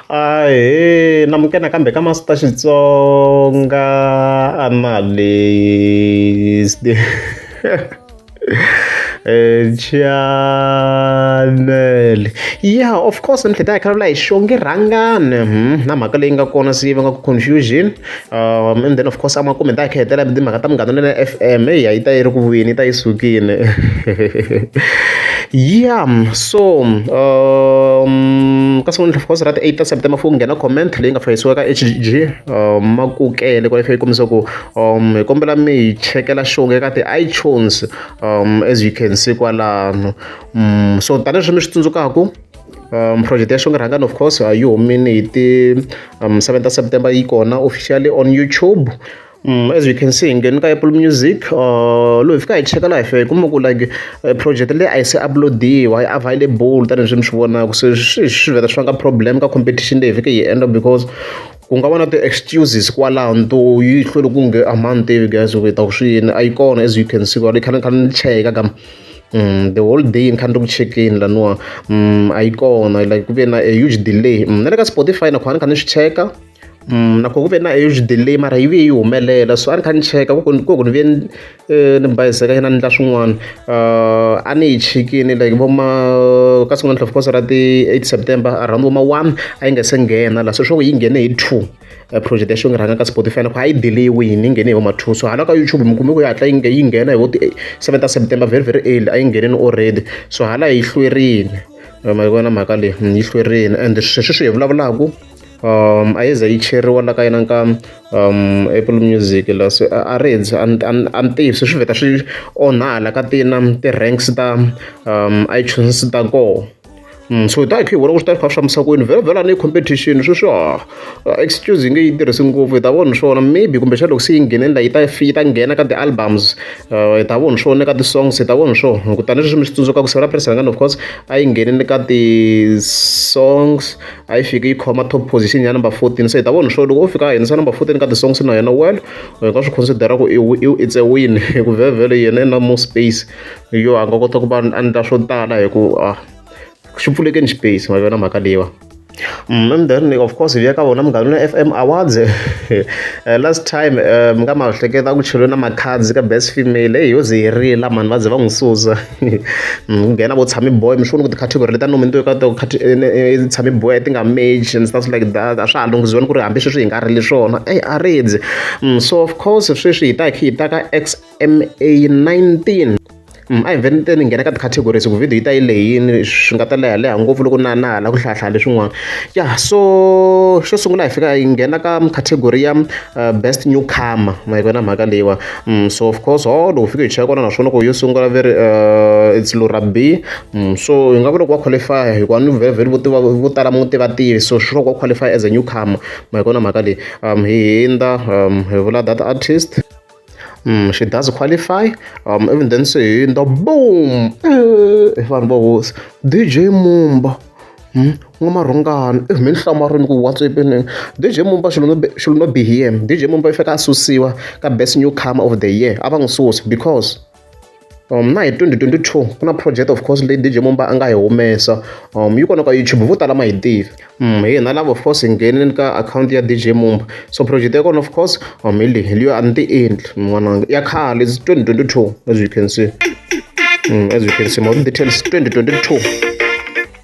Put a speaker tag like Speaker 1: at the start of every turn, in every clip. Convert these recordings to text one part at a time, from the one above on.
Speaker 1: Ahee, namukela kambe ka Master Xitsonga analyst channel. Yeah, of course ni hleta hi kha hi xonge rhangane na mhaka leyi nga kona se yi vanga ku confusion, and then of course amakume ta hi kha hetela timhaka ta Munghana Lonene FM yi ta yi ri ku vuyeni yi ta yi sukile. Yeah, so ka siku of course ra ti 8 ta September for nghena comment leyi nga fayisiwa ka HG Makukele kwa yi kombisa ku hi kombela mi hi chekela xonge ka ti-iTunes as you can see kwalano. So tanihileswi mi swi tsundzukaka, project ya xonge rhangana of course yi humile hi ti 7 ta September, yi kona officially on YouTube. As you can see, ngheni ka Apple Music, lo hi fika hi cheka laha hi fika hi kuma ku like project leyi a yi se uploadiwa, yi available tanihileswi mi swi vonaka. Se swi vheta swi vanga problem ka competition leyi hi fike hi endla, because ku nga va na ti-excuses kwalaho nto yi hlweli ku nge amani tivi guys ku hi ta ku swi yini a yi kona. As you can see kwala yi kha ni cheka ka the whole day ni kha ni ri ku chekeni laniwa, a yi kona like ku ve na a huge delay. Na le ka Spotify nakona ni kha ni swi cheka, nakho ku ve na a huge delay mara yi ve yi humelela. So a ni kha ni cheka ku ni ve ni bayiseka hina ni endla swin'wana, a ni yi chekini like vo ma ka siku namuntlha of course ra ti 8 September around vo ma 1 a yi nga se nghena la. So swo yi nghene hi 2 project ya xonge rhanga ka Spotify nakho a yi delayiwini yi nghene hi vo ma 2. So hala ka YouTube mi kume ku yi hatla yi nghena hi vo ti 7 ta September very very early, a yi nghenini already. So hala yi hlwerile, ma yi vona mhaka leyi yi hlwerile, and sweswi swi hi vulavulaka a yi ze yi cheriwa la ka yina ka Apple Music la. So a ri hedzi a ni tivi se swi vheta swi onhala ka ti-ranks ta iTunes ta koho. So hi ta hi kha hi vona ku swi ta kha swi fambisa kwini vhela ni competition sweswi excuse yi nge yi tirhisi ngopfu. Hi ta vona swona maybe kumbexana loko se yi ngheneni la yi ta nghena ka ti-albums, hi ta vona swona ka ti-songs, hi ta vona swona kutani leswi mi swi tsundzukaka siku ra president of course a yi nghenini ka ti-songs, a yi fiki yi khoma top position ya number 14. So hi ta vona swona loko u fika a nghenisa number 14 ka ti-songs na yena, well hi nga swi considera ku it's a win hi ku vhele yena i na more space yo a nga kota ku va a endla swo tala hi ku xi pfulekeni space, ma vona mhaka leyiwa. And then of course hi ya ka vona Munghana Lonene FM Awards. Last time mi nga ma hleketa ku cheliwe na makhadzi ka best female, yo ze yi rila mani va ze va n'wi susa. Nghena vo Tshami Boy, mi swi vona ku ti-category leti a nominiwe ka to Tshami Boy ti nga match and stuff like that, a swa ha lunghiziwani ku ri hambi sweswi hi nga rili swona a ridzi. So of course sweswi hi ta hi ta ka XMA 19, a hi vhele ni nghena ka ti-categories ku video yi ta yi lehini, swi nga ta leha ngopfu loko na hala ku hlayahlaya leswin'wana. Yeah, so xo sungula hi fika hi nghena ka category ya best newcomer, ma yi vona mhaka leyiwa. So of course loko fika hi cheka kona naswona ku yo sungula very it's Lura B. So hi nga vula ku wa qualify hikuva ni vhele vo tala mu tivativi, so sure ku wa qualify as a newcomer, ma yi vona mhaka leyi. Hi hindza hi vula that artist, she does qualify. Even then say in the boom, if I'm boss DJ Mumba, Ngomarongana, if men hlamarini ku WhatsApp ni DJ Mumba should not be here. DJ Mumba ifika asusiwa ka best newcomer of the year, ava ngisusi because na hi 2022 kuna project of course leyi DJ Mumba a nga hi humesa, yi kona ka YouTube vo tala ma hi tivi. Hi na lava of course hi ngheneni ka account ya DJ Mumba, so project ya kona of course hi leyi a ni ti endli n'wananga ya khale, it's 2022 as you can see. As you can see more details 2022,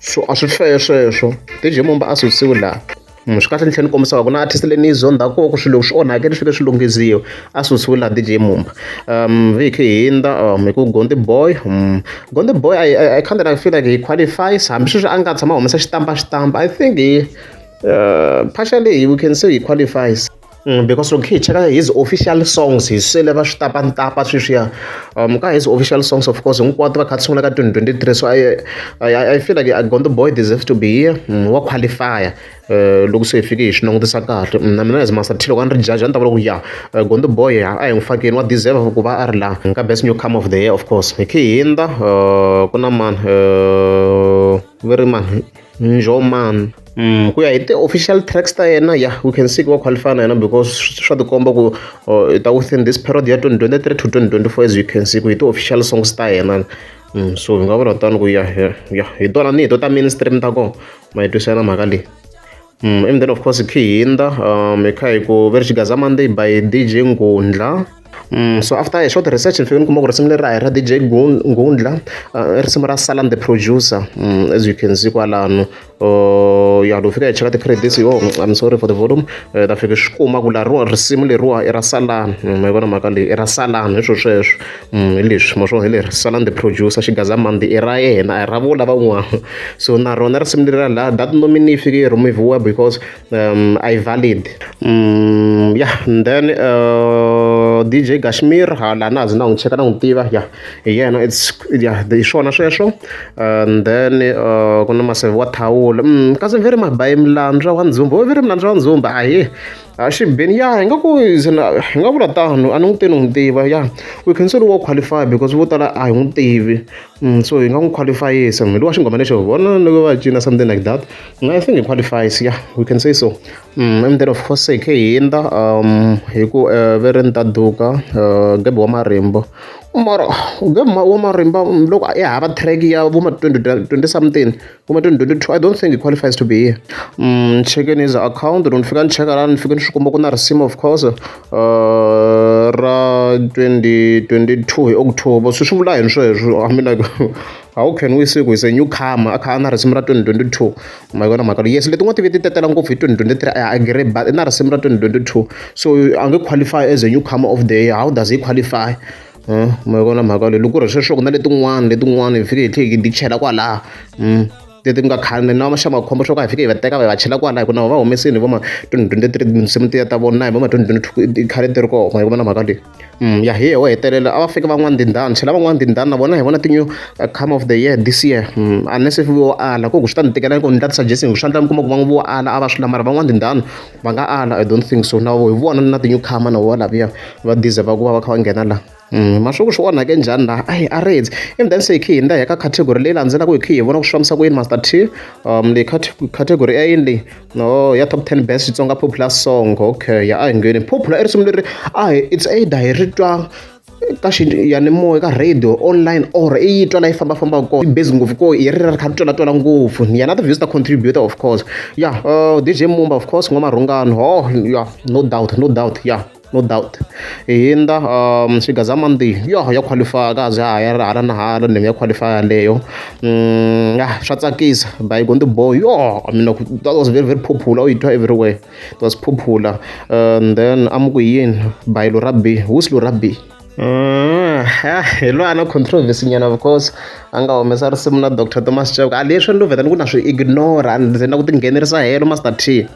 Speaker 1: so a swi feye sweswo DJ Mumba a susiwe laha. Swi kahle ni tlhela ni kombisa ku na artist leyi ni yi zondzaka koho ku swilo swi onhake swi fike swi lunghisiwa a susiwe laha DJ Mumba. Hi kha hi hindza hi ku Gonde Boy, Gonde Boy I kind of feel like he qualifies hambi sweswi a nga tshama humesa xitampa. I think he partially we can say he qualifies, because loko hi cheka his official songs hi sele va switapantapa sweswiya, ka his official songs of course hinkwato va kha ti sungula ka 2023. So I feel like Gonde Boy deserves to be here, wa qualifier loko se hi fike hi swi langutisa kahle. Na mina as Master T loko a ni ri judge a ni ta vula ku ya Gonde Boy a hi n'wi fakeni, wa deserve ku va a ri laha ka best newcomer of the year. Of course hi kha hi hindza ku na mani very man Njoman, ku ya hi ti-official tracks ta yena, yeah we can see ku wa qualify na yena because swa tikomba ku ta within this period ya 2023 to 2024 as you can see ku hi ti-official songs ta yena. So hi nga vula tani ku ya hi tona ni hi to ta mainstream ta kona, ma hi twisana mhaka leyi. And then of course Kihinda, Mekaiko Verchigaza Monday by DJ Ngundla. So after a short research nifike nikuma ku risimu leri ra DJ Ngundla, risimu ra Salam the producer, as you can see kwalano. Ya lofika cheka the credits. I'm sorry for the volume. Da fika xikuma ku la ro risimu leriwa era Salam, ma vona mhaka leyi era Salam leswo sweswo. Leswi mo swo leri Salam the producer Xigaza Monday era yena a ra vula van'wana. So na rona risimu leri la that nominee fike removiwa because I valid. Yeah, and then DJ Kashmir hala nazi na ngicheka na ngitiva yeah it's the swona sweswo. And then kuna maseve wa thawula kasi very mabayi mlandra wa Ndzumba very mlandra wa Ndzumba xibeni ingaku hi nga vula tano a ni n'wi teni n'wi tiva we can say wa qualify because vo tala a hi n'wi tivi. So hi nga n'wi qualifyisa mheli wa xingoma lexo vona loko va cina something like that. I think he qualifies, we can say so. And then of course hi Hinda hi ku very ntaduka Gebe wa Marimba mara Gebe wa Marimba loko ya hava track ya vuma 20 something vuma 2022 I don't think he qualifies to be here. Checking his account don't fika check around fika xikomba ku na risimu of course ra 2022 hi October swi vula yini sweswo. I mean like how can we say ku is a newcomer a kha na risimu ra 2022 ma vona mhaka yes letin'wana ti tetela ngopfu hi 2023 I agree but na risimu ra 2022 so a nge qualify as a newcomer of the year. How does he qualify? Ma vona mhaka leyi loko ku ri sweswo ku na letin'wana hi fike hi tlhe hi ti chela kwalaha leti nga khani na maxamakhombo swo ka hi fike hi va teka va chela kwalaha hikuva va humesini hi vo ma 2023 tinsimu tiya ta vona na hi vo ma 2022 khale ti ri kona hi vona mhaka leyi. Hi ho hetelela a va fika van'wana tindhani chela van'wana tindhani na vona hi vona ti-new come of the year this year. Unless if vo ala ku swi ta ni tikela ku ni ta suggesting ku swi endla mi kuma ku van'wana vo ala a va swi mara van'wana tindhani va nga ala I don't think so na hi vona na ti-new comer na vo laviya va deserve ku va va kha va nghena laha. Mashuku swi onhake njhani laha a reds and then se hi khe hi nda ka category leyi landzelaka hi khe hi vona ku swi fambisa ku yini Master T. Leyi category ya yini leyi ya top 10 best Xitsonga popular song. Okay a hi ngheni popular i risimu leri it's either hi ri twa ka xiyanimoya ka radio online or i yi twa la yi fambafamba kona i base ngopfu ko hi ri kha ri twela ngopfu yana ti-views ta contributor of course DJ Mumba of course N'wamarhungano no doubt no doubt. Hinda Xigaza Monday ya qualify kaze ya hala na hala ni ya qualify leyo. Swa tsakisa by Gondo Boy I mean that was very popular it everywhere. It was popular. And then Amukuyini by Lurabi. Who's Lurabi? Hello ana controversy nyana of course anga humesa risimu na Dr. Thomas Chauke leswi ni vheta ni ku na swi ignore and na ku tinghenerisa helo Master T.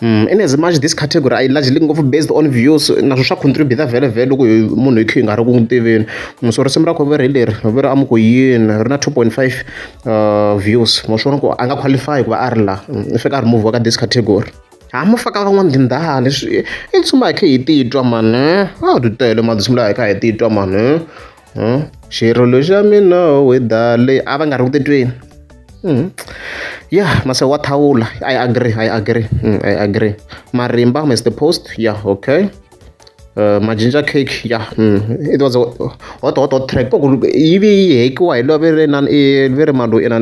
Speaker 1: In as much this category I largely ngopfu based on views naswo swa contributor vele loko munhu hi khe hi nga ri ku n'wi tiveni. So risimu ra khoveri leri veri Amukuyini ri na 2.5 views mo swona ku a nga qualify ku va a ri la i fika a remove ka this category. Mo faka van'wana tindhaha leswi i ntsuma hi khe hi titwa mani ti tele madzisimu laha hi kha hi titwa mani xirilo xa mina wedale a va nga ri ku titweni. Mase wa thawula I agree. Marimba Mr. Post okay. Majinja Cake it was a hot track ko ivi hekiwa hi lo very malu ena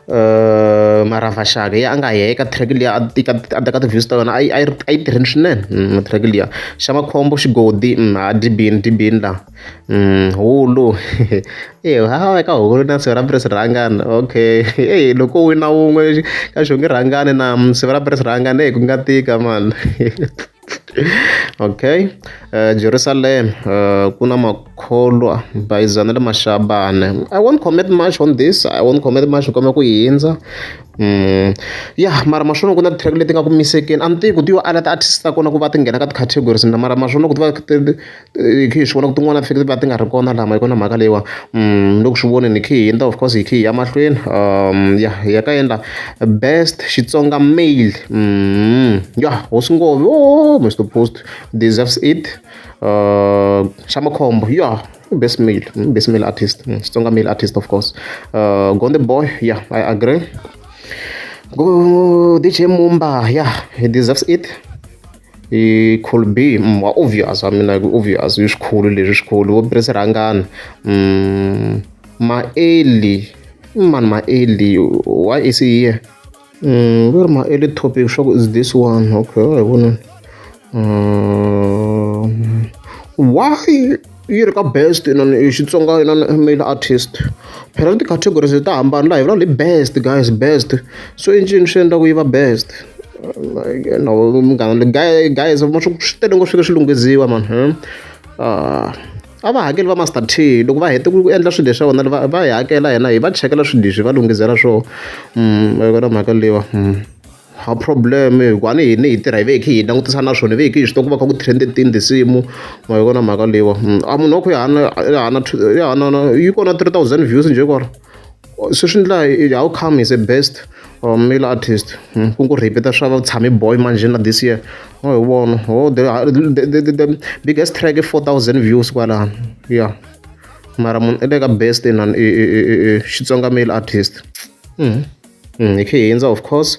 Speaker 1: Maravashaka a nga heka track liya a teka ti-views ta yona a yi tirheni swinene track liya xa makhombo xigodi a dibini laha hulu eka hulu na sive ra press rhangana okay loko wina wun'we ka xonge rhangane na sive ra press rhangane ku nga tika mani. Okay. Jerusalem kuna Makholwa Bayizana le Mashabane. I won't comment much on this. Kome ku hindza. Mara mashono kuna track leti nga ku misekeni anti ku tiwa ala artist ta kona ku va ti nghena ka ti-categories na mara mashono ku va khi swi vona ku tin'wana fika va ti nga ri kona lama hi kona mhaka leyiwa loko swi voni ni khe hi hindza of course hi khe hi ya mahlweni. Ya ka endla best Xitsonga male Hosi Ngovi Mr. Post deserves it. Shamakhombo best male artist Xitsonga male artist of course. Gonde Boy I agree. Go DJ Mumba he deserves it. It could be obvious. I mean like obvious xikulu wo press rhangana. Maeli why is he here? Where my early topic show is this one. Okay, I wanna. Why yi ri ka best inani Xitsonga inani male artist phela ti-categories ta hambana laha hi vula hi best guys best so i ncini swi endla ku yi va best no munghana guys swi tele ngopfu fika swi lunghiziwa man a va hakeli va master T loko va hete ku endla swilo leswi vona va hi hakela hina hi va chekela swilo leswi va lunghizela swona va na mhaka leyiwa ha problem hikuva hini hi tirha hi ve hi kha hi langutisa na swona hi ve hi kha hi swi tiva ku va kha ku trend tindzisimu ma hi vona mhaka leyiwa a munhu wa ku yi kona 3000 views njhe kwara se swi endla how come is a best male artist ku ngo repeat swa va tshame boy manje na this year hi vona the biggest track 4000 views kwalano yeah mara munhu i le ka best Xitsonga male artist hi kha hi endza of course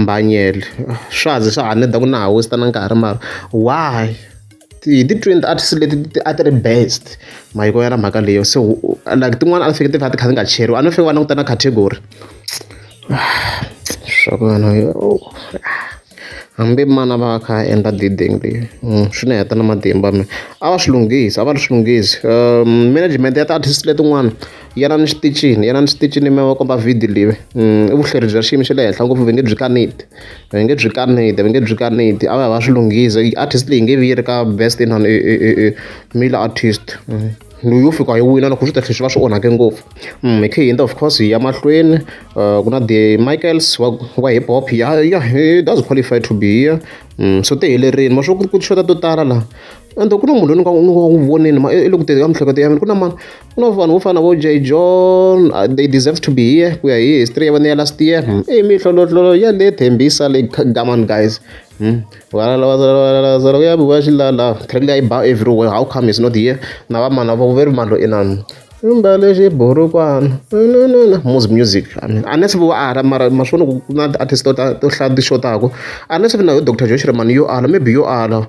Speaker 1: Mbanyele swa ze swa ha nida ku na ha wista na nkarhi mara why ti 20 artists leti a ti ri best mahiko ya na mhaka leyo so like tin'wana a fike ti va ti kha ti nga cheriwa a ni fike va languta na category swa ku hambi mana va kha endla diding leyi swi ni heta na matimba a va swi lunghisi management ya ti-artist letin'wana yana ni xitichini mi va komba video leyi i vuhleri bya xiyimo xa le henhla ngopfu va nge byi kaneti a va swi lunghisa artist leyi nge vi yi ri ka best male artist loyi yo fika yi wina loko swi ta tlhe swi va swi onhake ngopfu hi kha hi endla of course hi ya mahlweni ku na the Michaels wa hip hop he does qualify to be here so ti helerini ma swo ku xota to tala laha ende ku na munhu loyi ni nga n'wi voneni ma i le ku teka miehleketo ya mina ku na vanhu vo fana vo J John they deserve to be here ku ya hi history ya vona ya last year mihlolohlolo ya le thembisa le gaman guys zara ya buva xilala track leyi ba everywhere how come is not here na va mana vo very mano inani mbale xiburukwana music unless vo ala mara ma swona ku na artist to hlaya ti shotako unless na yo Dr Joshua mani yo ala maybe yo ala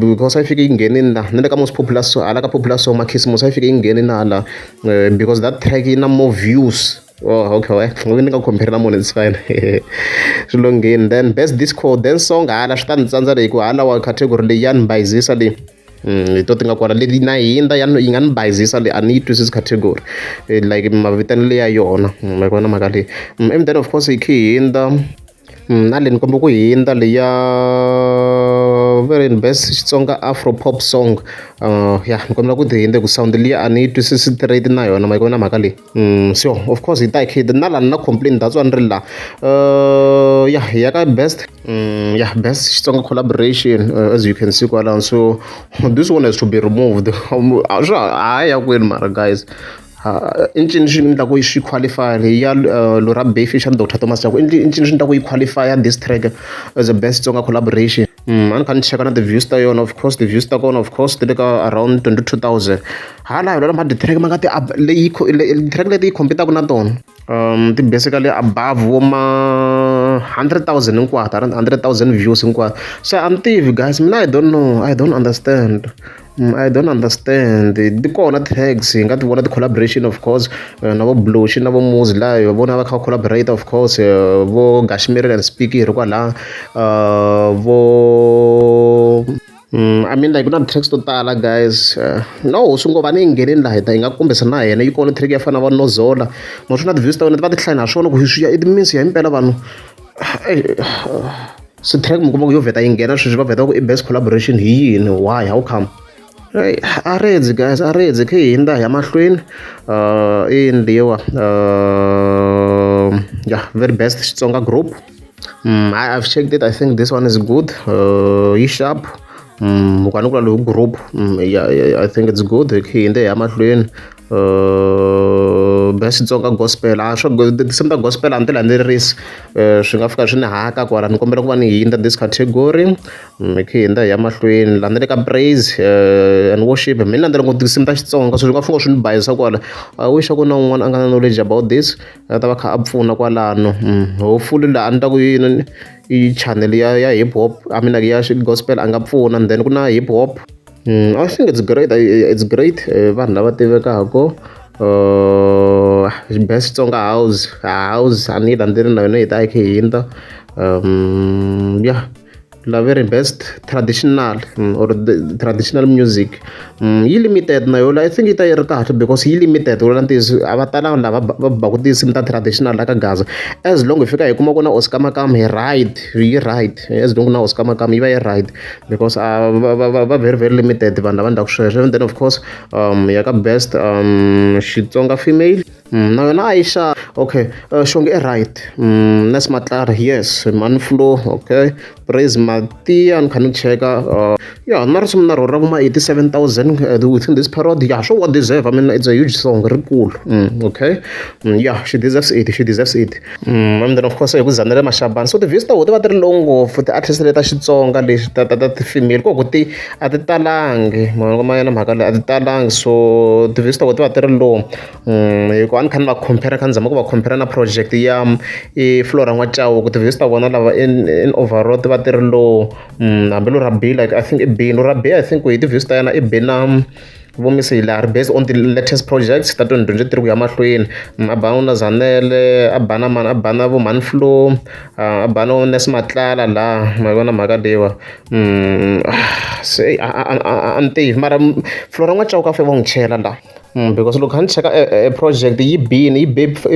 Speaker 1: because I fike yi nghenini la ni le ka most popular so ala ka popular so Makhisimusi I fike yi nghenini ala because that track yi na more views okay ni nga compare na munhu it's fine swi longheni then best disco dance song hala swi ta ni tsandza leyi ku hala wa category leyi ya ni bayizisa leyi to ti nga kona leti na hinda yi nga ni bayizisa leyi a ni yi twisisi category like mavitani leyi ya yona ma kona mhaka leyi and then of course hi kha hi hindza na leyi ni komba ku hindza leyi ya very best Xitsonga afro pop song ya ni kombela ku ti hindza ku sound liya a ni yi twisisi straight na yona ma kona mhaka leyi so of course hi ta hi kha na lani na complain that's why ni ri la ya ka best best Xitsonga collaboration as you can see kwalano so this one has to be removed haya kwini mara guys incini swi endla ku swi qualify ya Lora Bayfish and Dr Thomas Chauke incini swi endla ku yi qualify this track as a best Xitsonga collaboration a ni kha ni cheka na ti-views ta yona of course ti-views ta kona of course ti le ka around 22,000 hala hi lona ti-track ma nga track leti yi compete-aku na tona ti basically above wo ma 100,000 hinkwato 100,000 views hinkwato so a ni tivi guys mina I don't understand ti kona tracks hi nga ti vona ti-collaboration of course na vo Blushi na vo Muzi laha hi vona va kha collaborate of course vo Gashmiri and Speaky ri kwalaha vo I mean like ku na tracks to tala guys no swi ngo va ni yi nghenini laha hi nga kombisa na yena yi kona track ya fana va Nozola ma swi na ti-views ta vona ti va ti hlaya na swona ku it means ya impela vanhu so track mi kuma ku yo vheta yi nghena sweswi va vheta ku i best collaboration hi yini why how come a redzi guys kha hi hindza ya mahlweni i yini leyiwa very best Xitsonga group I've checked it I think this one is good yi sharp mukani kula lowu group I think it's good kha hi hindza ya mahlweni best Xitsonga gospel tinsimu ta gospel a ni ti landzelerisi swi nga fika swi ni haka kwala ni kombela ku va ni hindza this category mi kha hi hindza ya mahlweni laha ni le ka praise and worship mi ni landzela ngopfu tinsimu ta Xitsonga so swi nga fika swi ni bayisa kwala I wish ku na un'wana a nga na knowledge about this a ta va kha a pfuna kwalano hopefully laha a ni ta ku i channel ya hip hop I mean ya gospel a nga pfuna and then ku na hip hop I think it's great vanhu lava tivekako best Xitsonga house a ni landzeli na yona yi ta yi kha yi hindza yeah la very best traditional or the traditional music yi limited na yona I think yi ta yi ri kahle because yi limited wona ntiyiso a va talanga lava va baku tinsimu ta traditional la ka Gaza as long hi fika hi kuma ku na Oscar Makam yi right as long na Oscar Makam yi va yi right because va very very limited vanhu lava ndlaku sweswo and then of course ya ka best Xitsonga female na yona a yi okay Shongi i right Ness Matlara yes Manflo okay Praise Matia ni kha ni cheka yeah na ri sungula rona kuma 87,000 within this period yeah sure what deserve I mean it's a huge song ri cool okay yeah she deserves it and then of course hi ku Zanele Mashabane so ti-views ta ho ti va ti ri low ngopfu ti-artist leta Xitsonga lexi ta ti-female ko ku ti a ti talangi ma yena mhaka leyi a ti talangi so ti-views ta ho ti va ti ri low hikuva a ni kha ni va compare kha ni zama ku va compare na project ya Flora N'wa-Chauke ti-views ta vona lava in overall ti va ti ri low hambi lo Rabbi like I think i bini Rabbi I think hi ti-views ta yena i bina vo Miss Hilary based on the latest projects ta 2023 ku ya mahlweni a bana na Zanele a bana vo Manflo a bana Ness Matlala la ma vona mhaka leyiwa se a ni tivi mara Flora N'wa-Chauke a fe va n'wi chela la because loko kha ni cheka project yi bini i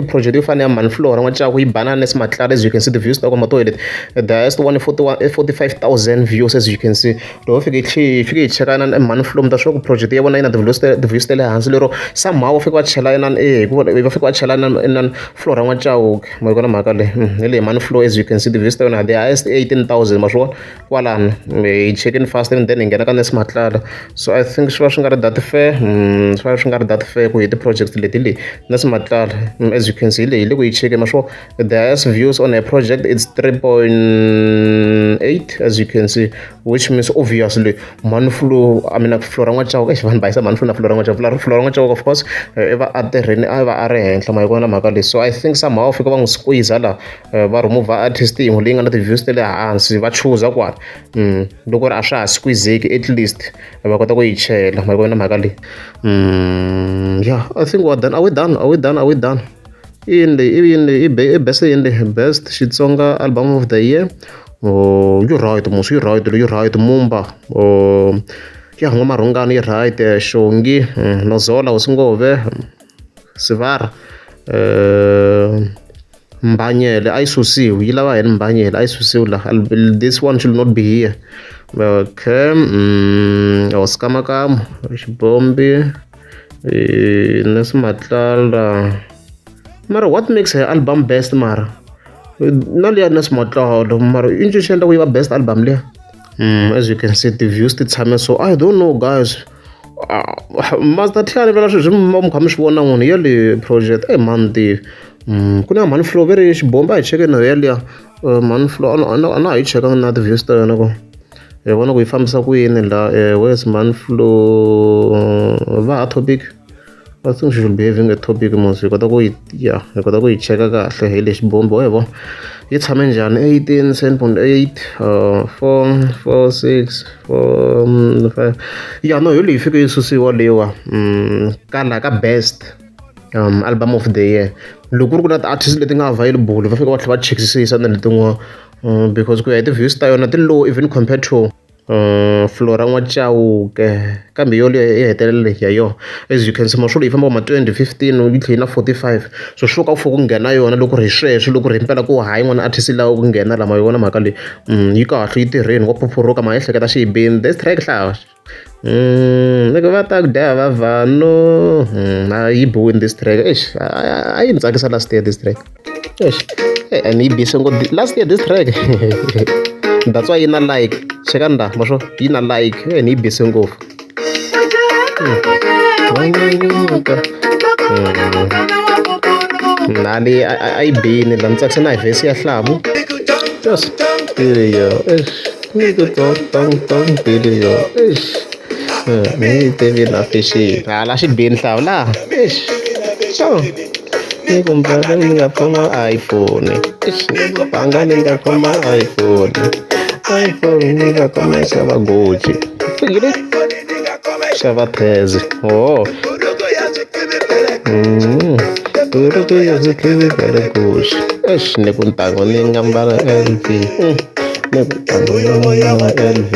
Speaker 1: project yo fana ya Manflora N'wa-Chauke yi bana Ness Matlala as you can see the views ta kuma to hi leti the highest one 45,000 views as you can see loko fike hi cheka na Manflo mi ta sure ku project ya vona yi na ti-views ta le hansi lero somehow va fike va chela inani va fike va chela inani Flora N'wa-Chauke ma vona mhaka leyi hi le Manflo as you can see the views ta yona the highest 18,000 ma swi vona kwalano hi checking fast and then hi nghena ka Ness Matlala so I think swi va swi nga ri that fair swi va swi nga ri that fair ku hi ti-project leti Ness Matlala as you can see hi le ku hi cheke ma sure the highest views on a project it's 3.8 as you can see which means obviously Manflo I mean Flora N'wa-Chauke vanhu va yisa Manflo na Flora N'wa-Chauke of course i va a tirheni a va a ri henhla ma hi vona mhaka leyi so I think somehow fika va n'wi squeeze la va remove artist yin'we leyi nga na ti-views ta le hansi va chuza kwala loko ri a swa ha squeezeki at least va kota ku yi chela ma hi vona mhaka leyi yeah I think we're done are we done best Xitsonga album of the year you right mos you right Mumba yeah N'wamarhongana yi right Shongi Nozola Usingove Sivara Mbanyele a yi susiwe yi lava yena Mbanyele a yi susiwe la this one should not be here okay Oscar Makam Xibombi Ness Matlala mara what makes her album best mara na liya Ness Matlala mara i ncini xi endla ku yi va best album liya as you can see the views ti tshame so I don't know guys Master Tiani vela sweswi mi kha mi swi vona n'wini ya le project man tivi ku na Manflo veri Xibombi a hi cheke na yaliya Manflo a na ha yi chekanga na ti-views ta yona ku hi vona ku yi fambisa ku yini la where's Manflo va ha topic I think she should be having a topic mos hi kota ku hi cheka kahle hi le Xibombi hi vona yi tshame njhani 18 7.8 4 6 4 5 ya no hi leyi fike yi susiwa leyiwa ka best album of the year loko ku ri ku na ti-artist leti nga available va fika va tlhela va chekisisa na letin'wana because ku ya hi ti-views ta yona ti low even compared to Flora N'wa-Chauke kambe yo leyi yi hetelele ya yona as you can see maswolo yi famba ma 2015 yi tlhela na 45 so swo ka ku nghena yona loko ri hi sweswo loko ri himpela ku hayi n'wana artist lawa ku nghena lama yi vona mhaka leyi yi kahle yi tirheni wa phuphuruka ma yi hleketa xiyibini this track hlawa loko va ta ku dya va vanhu yi biwini this track a yi ni tsakisa last year this track and yi bise ngopfu last year this track that's why yi na like cheka nda maswo yi na like and yi bise ngopfu nali a yi bini la ni tsakisa na hi vhesi ya Hlavu just video video ni tivi na fishi la xi bini Hlavu la ni kumbaka ni nga khoma iPhone banga ni nga khoma iPhone ni nga khoma xava Gucci xava Tez very good. Ni ku ntango ni nga mbala LV. Ni ku ntango ni nga mbala LV.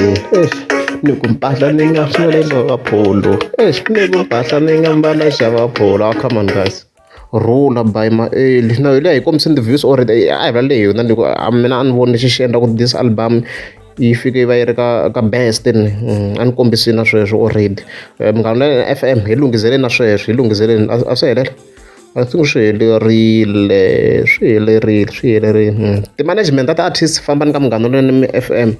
Speaker 1: Ni ku mpahla ni nga xava polo. Ni ku mpahla ni nga mbala xava polo. Oh, come on guys. Rula by Maeli. No, ile hi kombiseni ti-views already. A hi vula leyi yona ni ku mina a ni voni lexi xi endla ku this album yi fike yi va yi ri ka best ni a ni kombisini na sweswo already. Munghana Lonene FM hi lunghizeleni na sweswo hi lunghizeleni a swi helela. I think swi helerile ti-management ta ti-artist fambani ka Munghana Lonene FM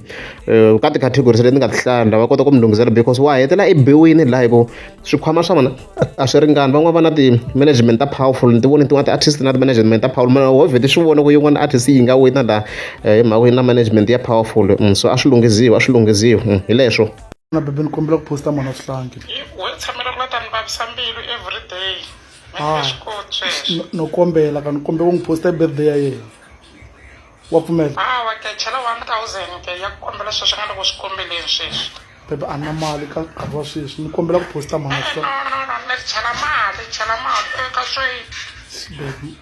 Speaker 1: ka ti-categories leti ni nga ti hlaya va kota ku mi lunghisela because wa hetela i biwini laha hi ku swikhwama swa vona a swi ringani van'wana va na ti-management ta powerful ni ti voni tin'wana ti-artist na ti-management ta powerful mana ho vhete swi vona ku yin'wana artist yi nga wina laha hi mhaka yi na management ya powerful so a swi lunghiziwa hi leswo
Speaker 2: na bebe ni kombela ku posta mona swihlangi
Speaker 3: wo tshamela ku lata ni vavisa mbilu everyday
Speaker 2: no kombela ka ni kombela ku n'wi posta hi birthday ya yena wa pfumela
Speaker 3: wa ke chela 1000 ke ya kombela sweswi nga loko swi kombeleni sweswi
Speaker 2: bebe a na mali ka nkarhi wa sweswi ni kombela ku posta mona
Speaker 3: no ni chela mali eka sweswi
Speaker 2: baby